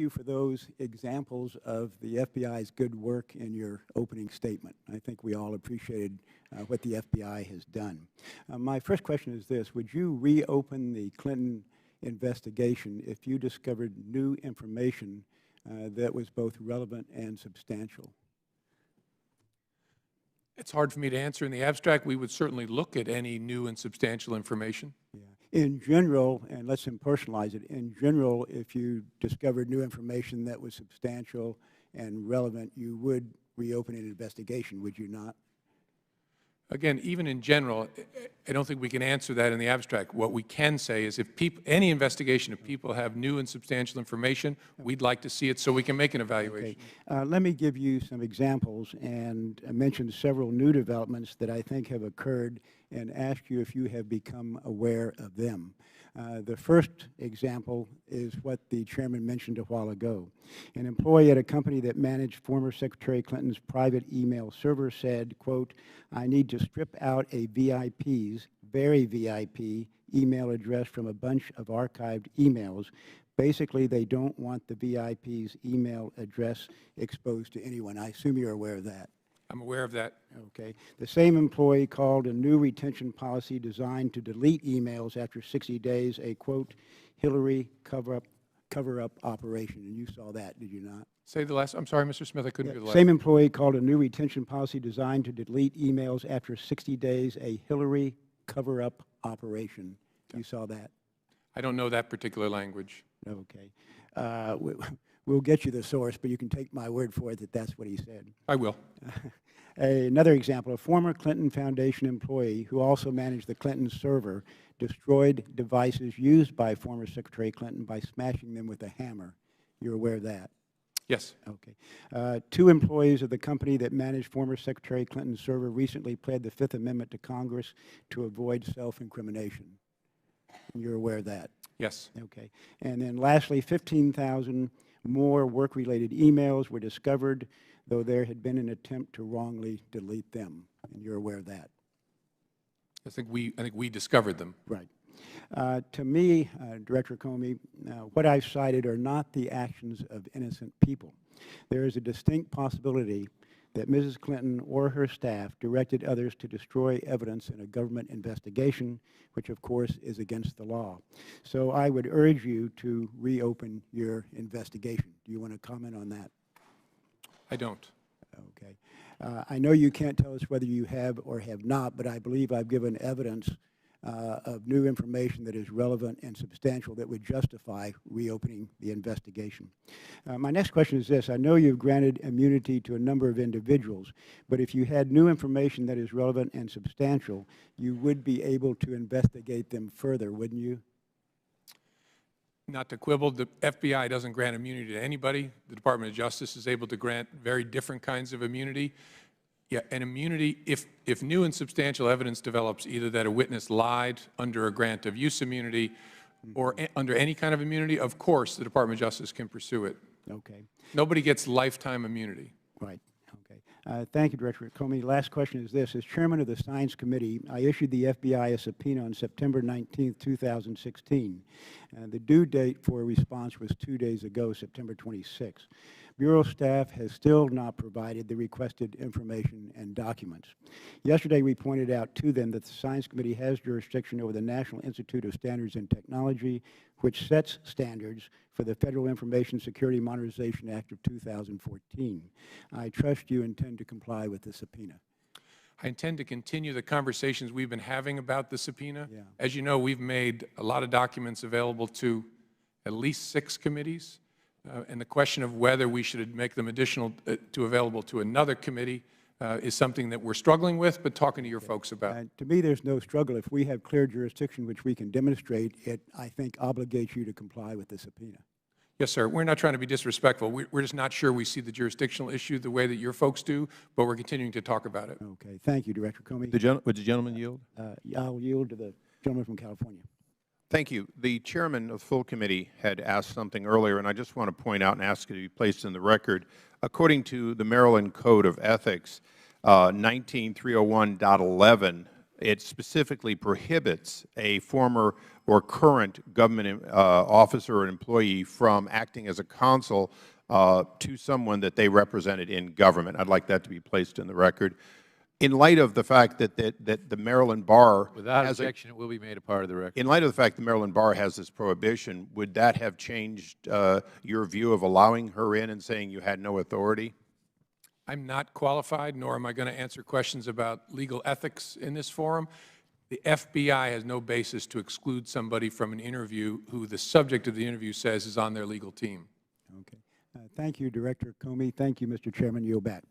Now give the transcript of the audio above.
you for those examples of the FBI's good work in your opening statement. I think we all appreciated what the FBI has done. My first question is this: would you reopen the Clinton investigation if you discovered new information that was both relevant and substantial? It's hard for me to answer in the abstract. We would certainly look at any new and substantial information. Yeah. In general, and let's impersonalize it, in general, if you discovered new information that was substantial and relevant, you would reopen an investigation, would you not? Again, even in general, I don't think we can answer that in the abstract. What we can say is if any investigation, if people have new and substantial information, we'd like to see it so we can make an evaluation. Okay. Let me give you some examples and mention several new developments that I think have occurred and ask you if you have become aware of them. The first example is what the chairman mentioned a while ago. An employee at a company that managed former Secretary Clinton's private email server said, quote, "I need to strip out a VIP's, very VIP, email address from a bunch of archived emails. Basically, they don't want the VIP's email address exposed to anyone." I assume you're aware of that. I'm aware of that. Okay. The same employee called a new retention policy designed to delete emails after 60 days a, quote, Hillary cover-up operation. And you saw that, did you not? Say the last. I'm sorry, Mr. Smith, I couldn't hear the last. Same employee called a new retention policy designed to delete emails after 60 days a Hillary cover-up operation. Okay. You saw that? I don't know that particular language. Okay. We'll get you the source, but you can take my word for it that that's what he said. I will. Another example, a former Clinton Foundation employee who also managed the Clinton server destroyed devices used by former Secretary Clinton by smashing them with a hammer. You're aware of that? Yes. Okay. Two employees of the company that managed former Secretary Clinton's server recently pled the Fifth Amendment to Congress to avoid self-incrimination. You're aware of that? Yes. Okay. And then lastly, 15,000 more work-related emails were discovered, though there had been an attempt to wrongly delete them. And you're aware of that? I think we discovered them. Right. To me, Director Comey, what I've cited are not the actions of innocent people. There is a distinct possibility that Mrs. Clinton or her staff directed others to destroy evidence in a government investigation, which of course is against the law. So I would urge you to reopen your investigation. Do you want to comment on that? I don't. Okay. I know you can't tell us whether you have or have not, but I believe I've given evidence of new information that is relevant and substantial that would justify reopening the investigation. My next question is this. I know you've granted immunity to a number of individuals, but if you had new information that is relevant and substantial, you would be able to investigate them further, wouldn't you? Not to quibble, the FBI doesn't grant immunity to anybody. The Department of Justice is able to grant very different kinds of immunity. Yeah, and immunity, if new and substantial evidence develops, either that a witness lied under a grant of use immunity or under any kind of immunity, of course the Department of Justice can pursue it. Okay. Nobody gets lifetime immunity. Right. Okay. Thank you, Director Comey. Last question is this. As chairman of the Science Committee, I issued the FBI a subpoena on September 19, 2016. The due date for a response was 2 days ago, September 26. Bureau staff has still not provided the requested information and documents. Yesterday, we pointed out to them that the Science Committee has jurisdiction over the National Institute of Standards and Technology, which sets standards for the Federal Information Security Modernization Act of 2014. I trust you intend to comply with the subpoena. I intend to continue the conversations we've been having about the subpoena. Yeah. As you know, we've made a lot of documents available to at least 6 committees. And the question of whether we should make them available to another committee is something that we're struggling with, but talking to your folks about. To me, there's no struggle. If we have clear jurisdiction, which we can demonstrate, it, I think, obligates you to comply with the subpoena. Yes, sir. We're not trying to be disrespectful. We're just not sure we see the jurisdictional issue the way that your folks do, but we're continuing to talk about it. Okay. Thank you, Director Comey. Would the gentleman yield? I'll yield to the gentleman from California. Thank you. The chairman of the full committee had asked something earlier, and I just want to point out and ask it to be placed in the record. According to the Maryland Code of Ethics, 19301.11, it specifically prohibits a former or current government officer or employee from acting as a counsel to someone that they represented in government. I'd like that to be placed in the record. In light of the fact that the Maryland Bar Without has objection, it will be made a part of the record. in light of the fact the Maryland Bar has this prohibition, would that have changed your view of allowing her in and saying you had no authority? I'm not qualified, nor am I going to answer questions about legal ethics in this forum. The FBI has no basis to exclude somebody from an interview who the subject of the interview says is on their legal team. Okay. Thank you, Director Comey. Thank you, Mr. Chairman. Yield back.